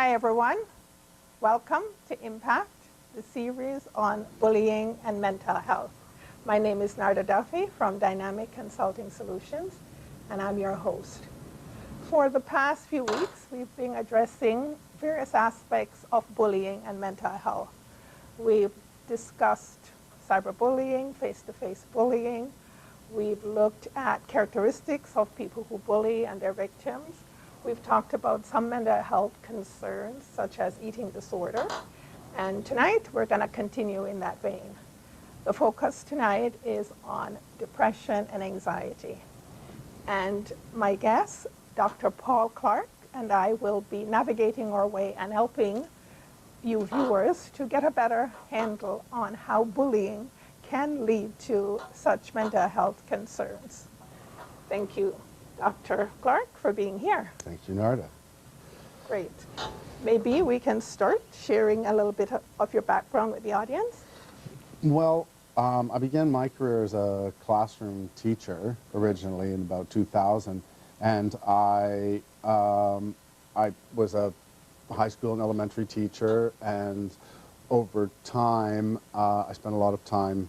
Hi everyone, welcome to Impact, the series on bullying and mental health. My name is Narda Duffey from Dynamic Consulting Solutions, and I'm your host. For the past few weeks, we've been addressing various aspects of bullying and mental health. We've discussed cyberbullying, face-to-face bullying. We've looked at characteristics of people who bully and their victims. We've talked about some mental health concerns, such as eating disorder. And tonight, we're going to continue in that vein. The focus tonight is on depression and anxiety. And my guest, Dr. Paul Clark, and I will be navigating our way and helping you viewers to get a better handle on how bullying can lead to such mental health concerns. Thank you, Dr. Clark, for being here. Thank you, Narda. Great. Maybe we can start sharing a little bit of your background with the audience. Well, I began my career as a classroom teacher originally in about 2000, and I was a high school and elementary teacher, and over time I spent a lot of time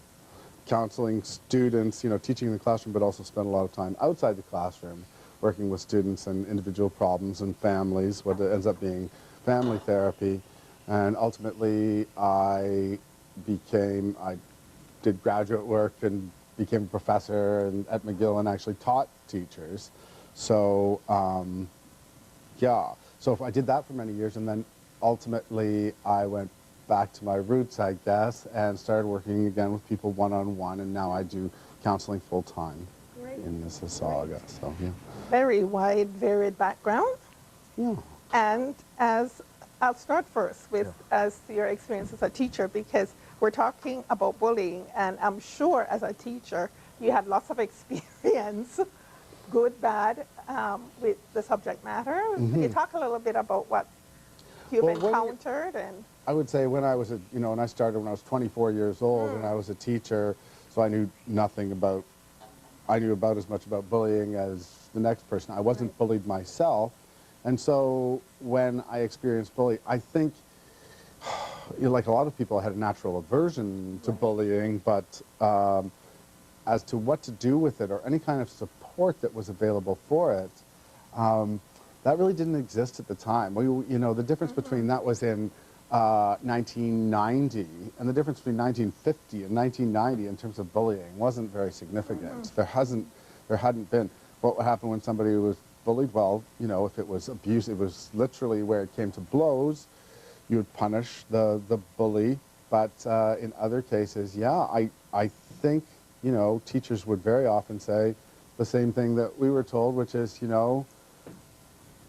counseling students, teaching in the classroom, but also spent a lot of time outside the classroom working with students and individual problems and families, what ends up being family therapy. And ultimately I did graduate work and became a professor at McGill and actually taught teachers. So yeah, so I did that for many years, and then ultimately I went back to my roots, I guess, and started working again with people one-on-one, and now I do counseling full-time in Mississauga. So, yeah. Very wide, varied background. Yeah. And I'll start first with as your experience as a teacher, because we're talking about bullying, and I'm sure as a teacher you had lots of experience, good, bad, with the subject matter. Can you talk a little bit about what you've encountered? And I would say when I was, when I started when I was 24 years old, and I was a teacher, so I knew I knew about as much about bullying as the next person. I wasn't bullied myself, and so when I experienced bullying, I think, like a lot of people, I had a natural aversion to bullying, but as to what to do with it or any kind of support that was available for it, that really didn't exist at the time. The difference between that was in 1990, and the difference between 1950 and 1990 in terms of bullying wasn't very significant. There hadn't been. What happened when somebody was bullied? Well, if it was abuse, it was literally where it came to blows, you would punish the bully. But in other cases, yeah, I think, teachers would very often say the same thing that we were told, which is,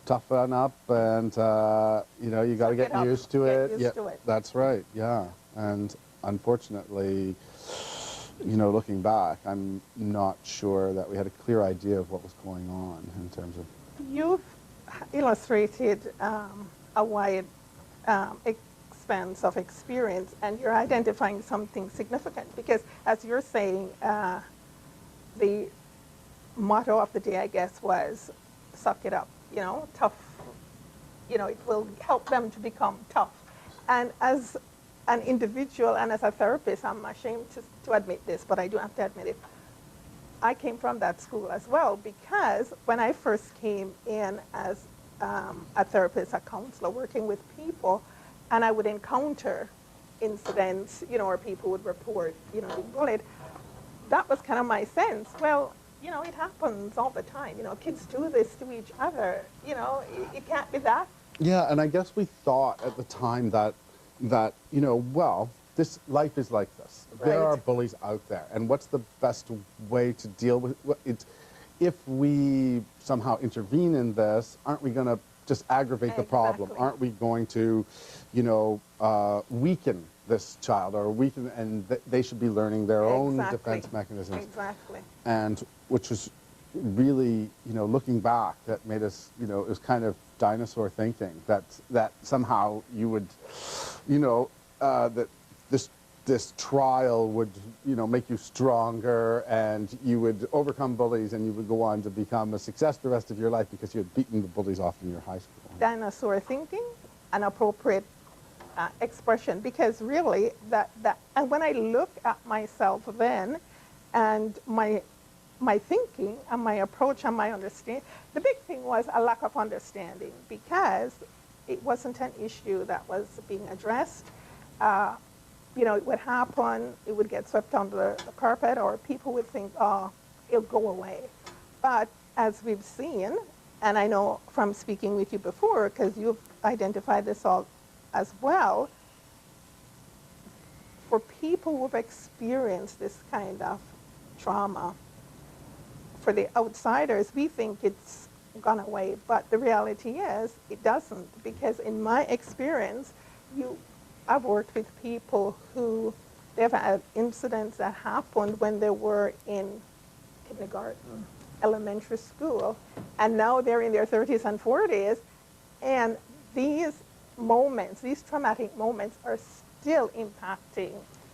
toughen up, and you got to get used to it. Get used to it. That's right. Yeah, and unfortunately, looking back, I'm not sure that we had a clear idea of what was going on in terms of. You've illustrated a wide expanse of experience, and you're identifying something significant, because as you're saying, the motto of the day, I guess, was suck it up. Tough, it will help them to become tough. And as an individual and as a therapist, I'm ashamed to admit this, but I do have to admit it. I came from that school as well, because when I first came in as a therapist, a counselor, working with people, and I would encounter incidents, or people would report, being bullied, that was kind of my sense. Well, it happens all the time. Kids do this to each other. It can't be that. Yeah, and I guess we thought at the time that well, this life is like this. Right. There are bullies out there, and what's the best way to deal with it? If we somehow intervene in this, aren't we going to just aggravate the problem? Aren't we going to, weaken this child, or weaken, and they should be learning their own defense mechanisms. Exactly. And which was really, looking back, that made us, it was kind of dinosaur thinking that somehow you would, that this trial would, make you stronger, and you would overcome bullies, and you would go on to become a success the rest of your life because you had beaten the bullies off in your high school. Dinosaur thinking? an appropriate expression, because really and when I look at myself then and my thinking and my approach and my understanding, the big thing was a lack of understanding, because it wasn't an issue that was being addressed. You know, it would happen, it would get swept under the carpet, or people would think, oh, it'll go away. But as we've seen, and I know from speaking with you before, because you've identified this all as well, for people who've experienced this kind of trauma, for the outsiders, we think it's gone away, but the reality is it doesn't, because in my experience, I've worked with people who they've had incidents that happened when they were in kindergarten, elementary school, and now they're in their 30s and 40s, and these moments, these traumatic moments, are still impacting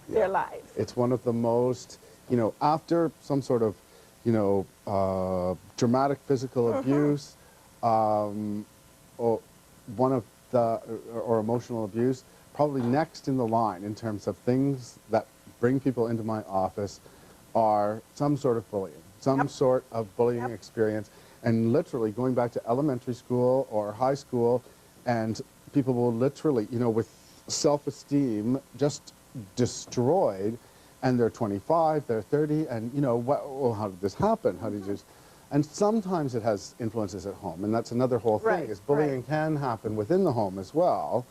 their lives. It's one of the most, you know, after some sort of, you know, dramatic physical abuse, or one of the, or emotional abuse, probably next in the line in terms of things that bring people into my office are some sort of bullying, some sort of bullying experience, and literally going back to elementary school or high school, and people will literally, you know, with self-esteem just destroyed, and they're 25, they're 30, and you know, well, how did this happen? How did you just, and sometimes it has influences at home, and that's another whole thing, is bullying can happen within the home as well,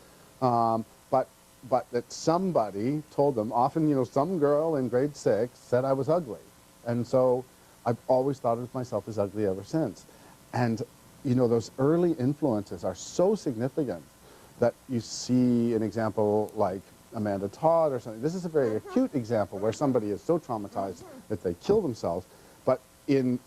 but that somebody told them, often, you know, some girl in grade 6 said I was ugly, and so I've always thought of myself as ugly ever since. And you know, those early influences are so significant that you see an example like Amanda Todd or something. This is a very acute example where somebody is so traumatized that they kill themselves. But in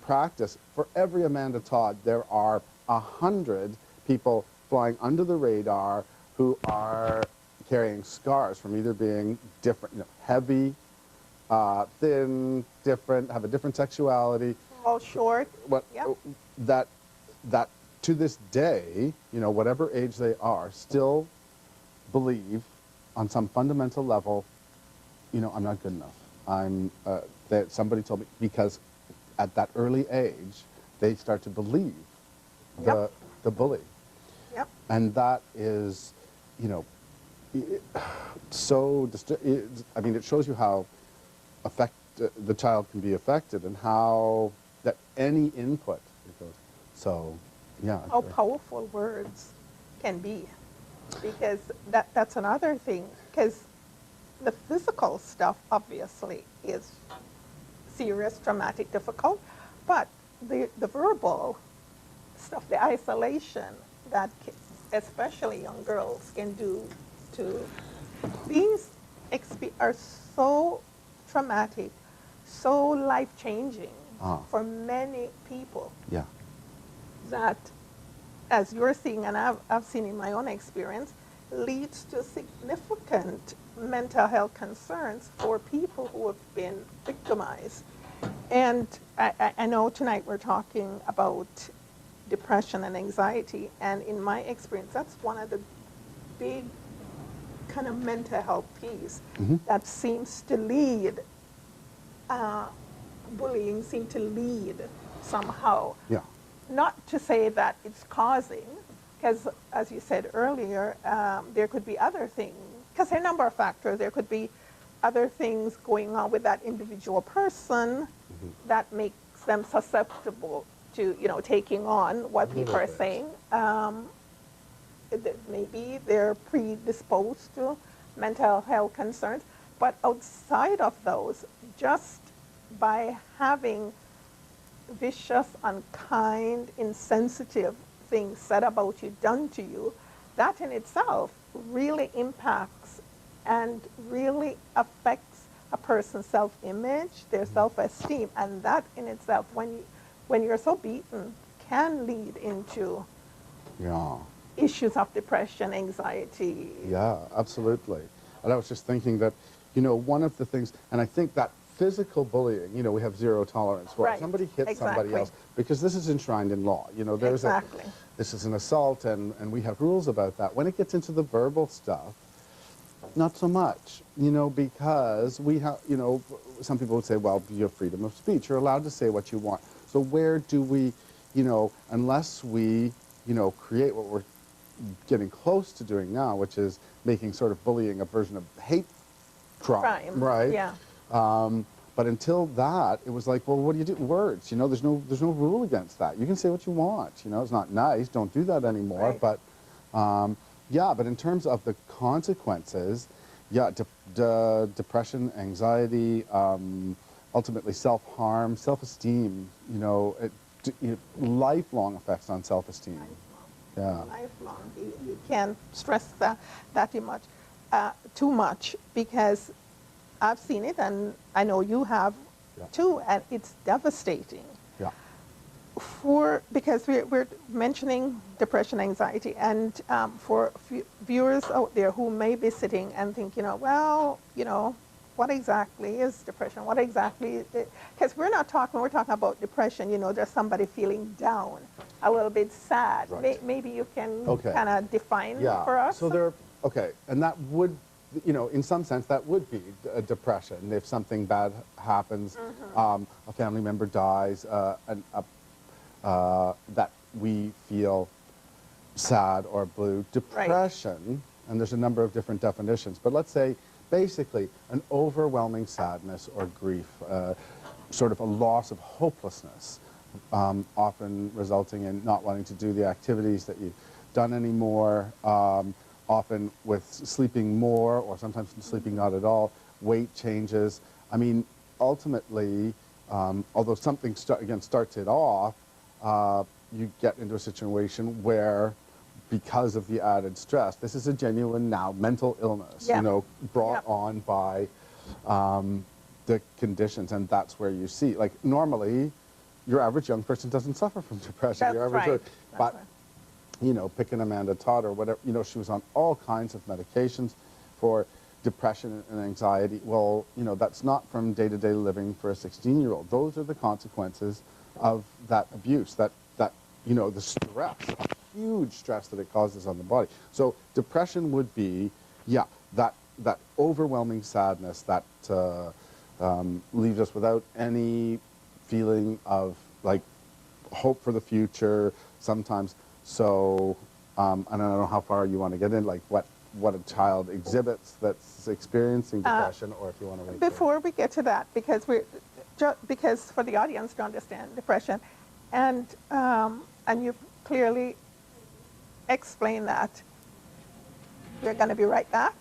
practice, for every Amanda Todd, there are 100 people flying under the radar who are carrying scars from either being different, you know, heavy, thin, different, have a different sexuality. All short. That to this day, you know, whatever age they are, still believe on some fundamental level, you know, I'm not good enough. That somebody told me, because at that early age, they start to believe the bully. Yep. And that is, you know, so, I mean, it shows you how the child can be affected, and how that any input, so, yeah. How powerful words can be, because that's another thing, because the physical stuff obviously is serious, traumatic, difficult, but the verbal stuff, the isolation that especially young girls can do to these are so traumatic, so life-changing for many people. Yeah. That, as you're seeing, and I've seen in my own experience, leads to significant mental health concerns for people who have been victimized. And I know tonight we're talking about depression and anxiety, and in my experience, that's one of the big kind of mental health piece that seems to lead, bullying seems to lead somehow. Yeah. Not to say that it's causing, because as you said earlier, there could be other things, because there are a number of factors. There could be other things going on with that individual person that makes them susceptible to, you know, taking on what people are saying. Maybe they're predisposed to mental health concerns, but outside of those, just by having vicious, unkind, insensitive things said about you, done to you, that in itself really impacts and really affects a person's self-image, their self-esteem, and that in itself, when you're so beaten, can lead into issues of depression, anxiety. Yeah, absolutely. And I was just thinking that, you know, one of the things, and I think that physical bullying, you know, we have zero tolerance for. Right. If somebody hits somebody Exactly. else, because this is enshrined in law, you know, there's Exactly. this is an assault, and we have rules about that. When it gets into the verbal stuff, not so much, you know, because we have, you know, some people would say, well, you have freedom of speech. You're allowed to say what you want. So where do we, you know, unless we, you know, create what we're getting close to doing now, which is making sort of bullying a version of hate crime, right? Yeah. But until that, it was like, well, what do you do? Words, you know, there's no rule against that. You can say what you want, you know, it's not nice, don't do that anymore. Right. But, yeah, but in terms of the consequences, yeah, depression, anxiety, ultimately self-harm, self-esteem, you know, lifelong effects on self-esteem. Yeah. Lifelong. You can't stress that too much, because I've seen it, and I know you have Yeah. too, and it's devastating. Yeah. Because we're mentioning depression, anxiety, and for viewers out there who may be sitting and thinking, well, you know, what exactly is depression? What exactly? Because we're talking about depression. You know, there's somebody feeling down, a little bit sad. Right. Maybe you can Okay. kind of define Yeah. for us. So okay, and that would, you know, in some sense, that would be a depression if something bad happens, a family member dies, that we feel sad or blue. Depression, and there's a number of different definitions, but let's say basically an overwhelming sadness or grief, sort of a loss of hopelessness, often resulting in not wanting to do the activities that you've done anymore, often with sleeping more or sometimes sleeping not at all, weight changes. I mean, ultimately, although something starts it off, you get into a situation where, because of the added stress, this is a genuine now mental illness, Yeah. you know, brought Yeah. on by the conditions, and that's where you see, like, normally, your average young person doesn't suffer from depression. That's Your average, right. but That's right. you know, pick an Amanda Todd or whatever, you know, she was on all kinds of medications for depression and anxiety. Well, you know, that's not from day-to-day living for a 16-year-old. Those are the consequences of that abuse, that you know, the stress, huge stress that it causes on the body. So depression would be, yeah, that overwhelming sadness that leaves us without any feeling of, like, hope for the future sometimes. So, I don't know how far you want to get in, like what a child exhibits that's experiencing depression, or if you want to wait. Before we get to that, because because for the audience to understand depression, and you've clearly explained that. We're going to be right back.